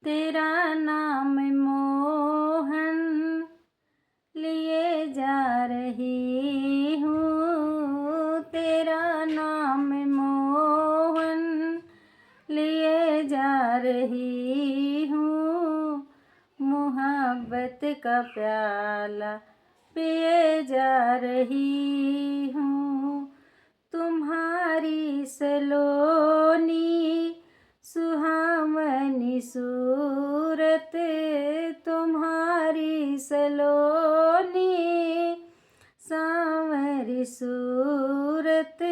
तेरा नाम मोहन लिए जा रही हूँ। तेरा नाम मोहन लिए जा रही हूँ। मोहब्बत का प्याला पिए जा रही हूँ। तुम्हारी सलोनी सुहावनी सूरत, तुम्हारी सलोनी सांवरी सूरत,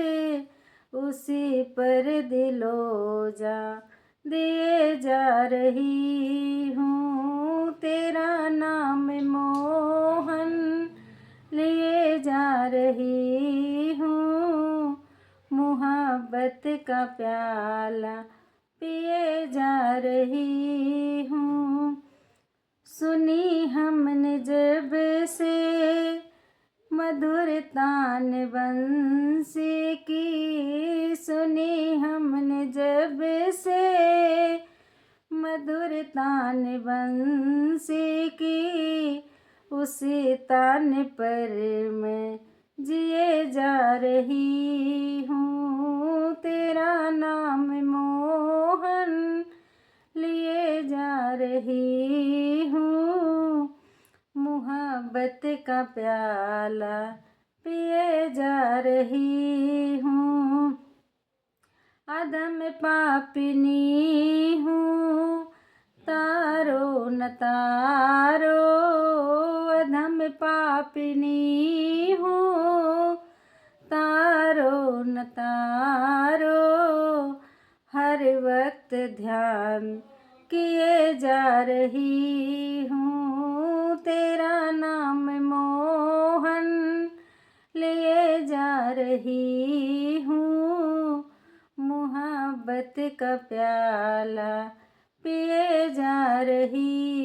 उसी पर दिलो जा दिए जा रही हूँ। तेरा नाम मोहन लिए जा रही हूँ। मोहब्बत का प्याला पिए जा रही हूँ। सुनी हमने जब से मधुर तान बंसी की, सुनी हमने जब से मधुर तान बंसी की, उसी तान पर मैं जिए जा रही हूँ। तेरा नाम मोहन लिए जा रही हूँ। मोहब्बत का प्याला पिए जा रही हूँ। अधम पापिनी हूँ तारो न तारो, अधम पापिनी हूँ तारो न तारो। हर वक्त ध्यान किए जा रही हूँ। तेरा नाम मोहन लिए जा रही हूँ। मोहब्बत का प्याला पिए जा रही